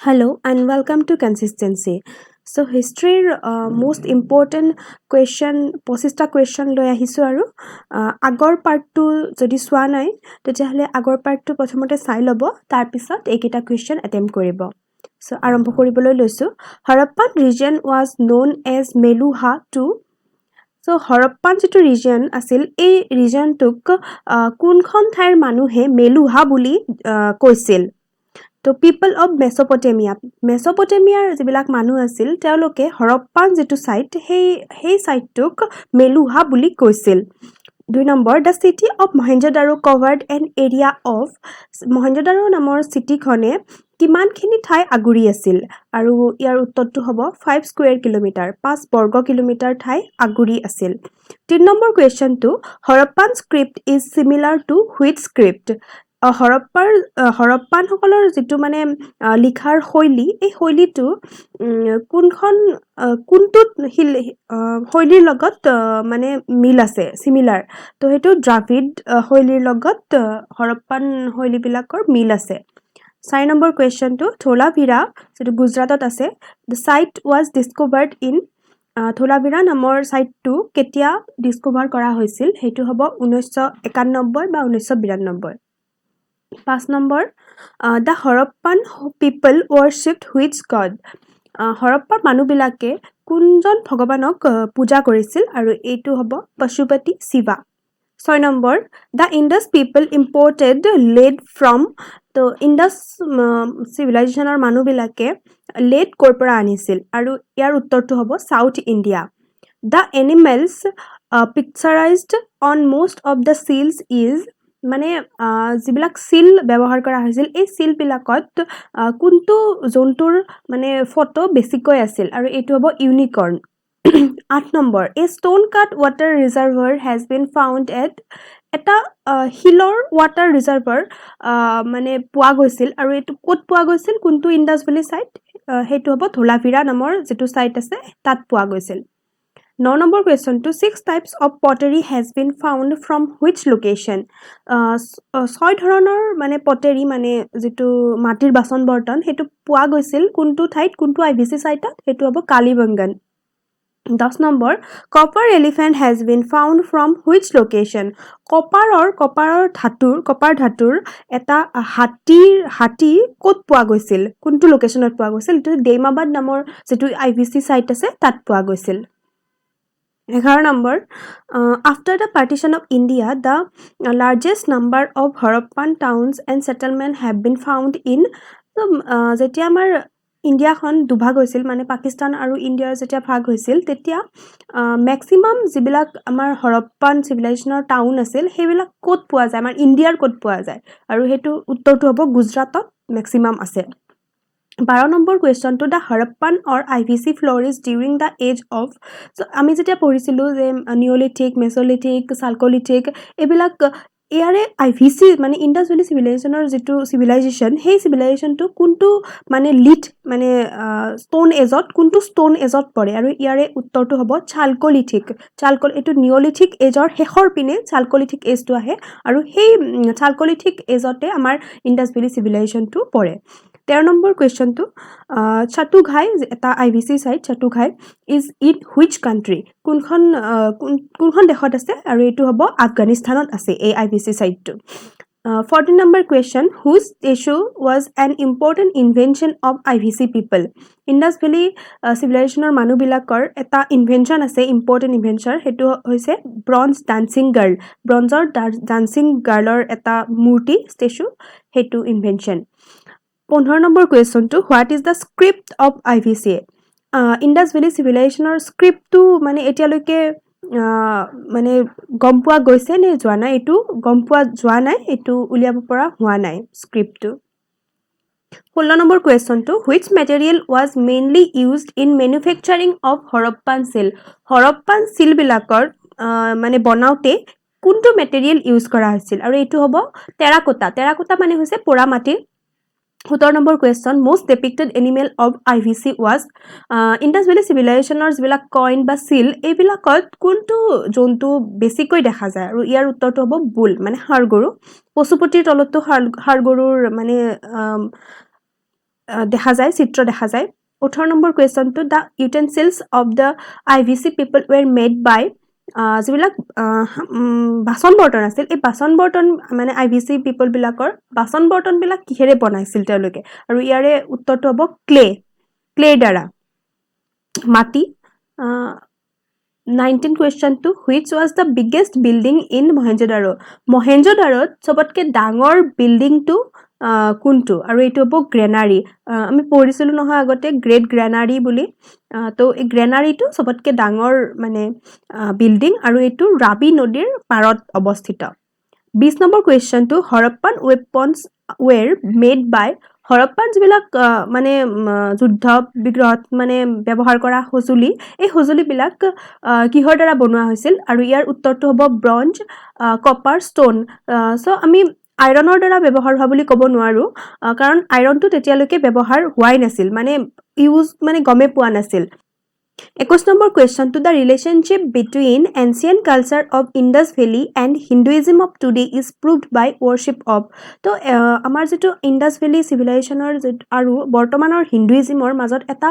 Hello and welcome to Consistency. So history most important question 25টা question লৈ আহিছো আৰু আগৰ পাৰ্টটো যদি চোৱা নাই তেতিয়াহলে আগৰ পাৰ্টটো প্ৰথমতে চাই লব তাৰ পিছত এইকেইটা question attempt কৰিব so আৰম্ভ কৰিবলৈ লৈছো Harappan region was known as Meluha to so Harappan যেটো region আছিল এই regionটোক কোনখন ঠাইৰ মানুহে মেলুহা বুলি কৈছিল তো people of Mesopotamia যিবিলাক মানুহ আছিল তেওঁলোকে হৰপ্পান যেটো সাইট সেই সাইটটোক মেলুহা বুলি কৈছিল 2 number the city of Mohenjo-daro covered an area of Mohenjo-daro নামৰ চিটিখনে কিমানখিনি ঠাই আগুৰি আছিল আৰু ইয়াৰ উত্তৰটো হ'ব 5 স্কয়াৰ কিলোমিটাৰ 5 বৰ্গ কিলোমিটাৰ ঠাই আগুৰি আছিল 3 নম্বৰ কোৱেশ্চনটো Harappan script is similar to which script Harappan সকলৰ যেটো মানে লিখাৰ শৈলী এই শৈলীটো কোনটো শৈলীৰ লগত মানে মিল আছে সিমিলাৰ তো হেতু দ্ৰাভিড শৈলীৰ লগত হৰপ্পান শৈলীবিলাকৰ মিল আছে 4 নম্বৰ কোৱেশ্চনটো ধোলাভিৰা যেটো গুজৰাটত আছে the site was discovered in ধোলাভিৰা নামৰ সাইটটো কেতিয়া ডিস্কভাৰ কৰা হৈছিল হেতু হ'ব 1991 বা 1992 5 number the Harappan people worshipped which god হৰপ্পাৰ মানুহবিলাকে কোনজন ভগৱানক পূজা কৰিছিল আৰু এইটো হ'ব Pashupati Shiva 6 number the Indus people imported lead from তো ইন্দাস সিভিলাইজেশনৰ মানুহবিলাকে lead কৰ পৰা আনিছিল আৰু ইয়াৰ উত্তৰটো হ'ব south India the animals picturized on most of the seals is মানে যিবিলাক সিল ব্যৱহাৰ কৰা হৈছিল এই সিল বিলাকত কোনটো জন্তুৰ মানে ফটো বেছিকৈ আছিল আৰু এইটো হ'ব unicorn 8 number a stone cut water reservoir has been found at এটা হিলৰ water reservoir মানে পোৱা গৈছিল আৰু এইটো ক'ত পোৱা গৈছিল কোনটো ইন্দাস ভেলি সাইট হেতু হ'ব ধোলাভিৰা নামৰ যেটো সাইট আছে তাত পোৱা গৈছিল 9 number question to 6 types of pottery has been found from which location 6 ধৰণৰ মানে pottery মানে যেটো মাটিৰ বাসন বৰ্তন হেতু পোৱা গৈছিল কোনটো ঠাইত কোনটো আইভিসি সাইটত হেতু হ'ব Kalibangan 10 number copper elephant has been found from which location copper ধাতুৰ এটা হাতী ক'ত পোৱা গৈছিল কোনটো লোকেশনত পোৱা গৈছিল এটো দেইমাবাদ নামৰ যেটো আইভিসি সাইট আছে তাত পোৱা গৈছিল 11 number after the partition of India the largest number of Harappan towns and settlement have been found in যেতিয়া আমাৰ ইন্ডিয়াখন দুভাগ হৈছিল মানে পাকিস্তান আৰু ইন্ডিয়াৰ যেতিয়া ভাগ হৈছিল তেতিয়া ম্যাক্সিমাম যিবিলাক আমাৰ হৰপ্পান সিভিলাইজেশনৰ টাউন আছিল হেবিলাক ক'ত পোৱা যায় আমাৰ ইন্ডিয়াৰ ক'ত পোৱা যায় আৰু হেতু উত্তৰটো হ'ব গুজৰাটত ম্যাক্সিমাম আছে 12 number question to the Harappan or IVC flourish during the age of so আমি যেতিয়া পঢ়িছিলো যে নিওলিথিক মেসোলিথিক সালকোলিথিক এবিলাক ইয়াৰে আইভিসি মানে ইন্দাস ভেলি সিভিলাইজেশনৰ যেটো সিভিলাইজেশন সেই সিভিলাইজেশনটো কোনটো মানে লিট মানে স্টোন এজত কোনটো স্টোন এজত পৰে আৰু ইয়াৰে উত্তৰটো হ'ব চালকোলিথিক এটো নিওলিথিক এজৰ শেষৰ পিনে চালকোলিথিক এজটো আহে আৰু সেই চালকোলিথিক এজতে আমাৰ ইন্দাস ভেলি সিভিলাইজেশনটো পৰে 13 number question to Chatughai eta IVC site Chatughai is in which country kunkhon dekhot ase aru etu hobo Afghanistanot ase ei IVC site to 14 number question whose issue was an important invention of IVC people Indus Valley civilization or manu bilakor eta invention ase important invention hetu hoise bronze dancing girl dancing girl or eta murti statue hetu invention 15 number question to what is the script of IVC Indus Valley civilization or script to মানে এতিয়ালৈকে মানে গম্পোৱা গৈছে নে যোৱা নাই এটো গম্পোৱা যোৱা নাই এটো উলিয়াব পৰা হোৱা নাই script to 16 number question to which material was mainly used in manufacturing of Harappan seal bilakor মানে বনাওতে কোনটো material use কৰা হৈছিল আৰু এটো হ'ব terracotta মানে হৈছে পোৰা মাটি 17 number question most depicted animal of IVC was Indus Valley civilization or যিবিলাক coin বা seal এইবিলাকত কোনটো জন্তু বেছিকৈ দেখা যায় আৰু ইয়াৰ উত্তৰটো হ'ব বুল মানে হাড়গৰু পশুপতিৰ তলতো হাড়গৰুৰ মানে দেখা যায় চিত্ৰ দেখা যায় 18 নম্বৰ কুৱেশ্যনটো the utensils of the IVC people were made by যিবিলাক বাচন বৰ্তন আছিল এই বাচন বৰ্তন মানে IVC পিপল বিলাকৰ বাচন বৰ্তন বিলাক কিহেৰে বনাইছিল তেওঁলোকে আৰু ইয়াৰে উত্তৰটো হ'ব ক্লে দ্বাৰা মাটি 19 question to which was the biggest building in Mohenjo-daro সবতকে ডাঙৰ বিল্ডিং টু কোনটো আৰু এটো হ'ব গ্ৰেনাৰী আমি পঢ়িছিলো নহয় আগতে গ্ৰেট গ্ৰেনাৰী বুলি তো এই গ্ৰেনাৰীটো সবতকে ডাঙৰ মানে বিল্ডিং আৰু এটো ৰাবি নদীৰ পাৰত অৱস্থিত 20 number question to Harappan weapons were made by Harappan যিবিলাক মানে যুদ্ধ বিগ্ৰহত মানে ব্যৱহাৰ কৰা হজুলি এই হজুলি বিলাক কিহৰ দ্বাৰা বনোৱা হৈছিল আৰু ইয়াৰ উত্তৰটো হ'ব ব্ৰঞ্জ কপাৰ ষ্টোন সো আমি আইৰণৰ দ্বাৰা ব্যৱহাৰ হোৱা বুলি ক'ব নোৱাৰো কাৰণ আইৰণটো তেতিয়ালৈকে ব্যৱহাৰ হোৱাই নাছিল মানে ইউজ মানে গমে পোৱা নাছিল 21 number question to the relationship between ancient culture of Indus Valley and Hinduism of today is proved by worship of তো আমাৰ যেটো Indus Valley civilization আৰু বৰ্তমানৰ হিন্দুইজমৰ মাজত এটা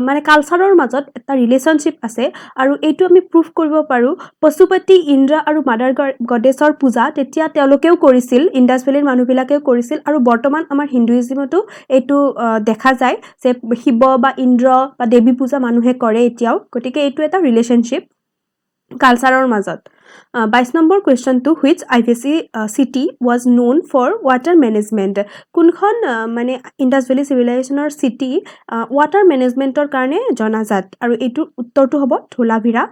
মানে কালচাৰৰ মাজত এটা ৰিলেশনশিপ আছে আৰু এইটো আমি প্ৰুফ কৰিব পাৰো পশুপতি ইন্দ্ৰ আৰু মাদাৰ গডেছৰ পূজা তেতিয়া তেওঁলোকেও কৰিছিল Indus Valleyৰ মানুহবিলাকেও কৰিছিল আৰু বৰ্তমান আমাৰ হিন্দুইজমতো এইটো দেখা যায় যে শিৱ বা ইন্দ্ৰ বা দেৱী পূজা মানুহে কৰে এতিয়াও গতিকে এইটো এটা ৰিলেশনশিপ কালচাৰৰ মাজত 22 number question to which IVC city was known for water management কোনখন মানে Indus Valley civilizationৰ city water managementৰ কাৰণে জনাজাত আৰু এইটো উত্তৰটো হ'ব ধোলাভিৰা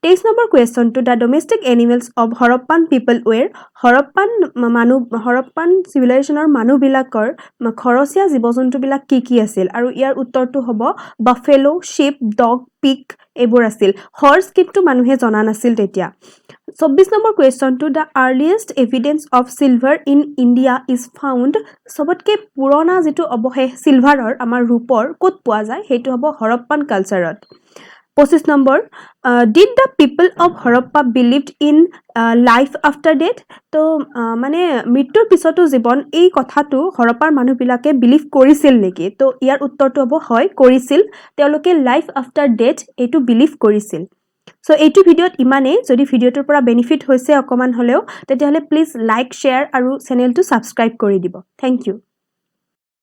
23 number question to the domestic animals of Harappan people were Harappan civilizationৰ মানুহবিলাকৰ ঘৰচীয়া জীৱ-জন্তু বিলাক কি আছিল আৰু ইয়াৰ উত্তৰটো হ'ব buffalo sheep dog pig এইবোৰ আছিল হৰ্স কিন্তু মানুহে জনা নাছিল তেতিয়া 24 number question to the earliest evidence of silver in India is found সবতকে পুৰণা যেটো অৱশেষ সিলভাৰৰ আমাৰ ৰূপৰ ক'ত পোৱা যায় হেতু হ'ব হৰপ্পান কালচাৰত 25 নম্বৰ did the people of Harappa believed in life after death তো মানে মৃত্যুৰ পিছতো জীৱন এই কথাটো হৰপ্পাৰ মানুহবিলাকে বিলিভ কৰিছিল নেকি তো ইয়াৰ উত্তৰটো হ'ব হয় কৰিছিল তেওঁলোকে লাইফ আফটাৰ ডেথ এইটো বিলিভ কৰিছিল সো এইটো ভিডিওত ইমানে যদি ভিডিওটোৰ পৰা বেনিফিট হৈছে অকমান হলেও তেতিয়াহলে প্লিজ লাইক শেয়াৰ আৰু চেনেলটো সাবস্ক্ৰাইব কৰি দিব থ্যাংক ইউ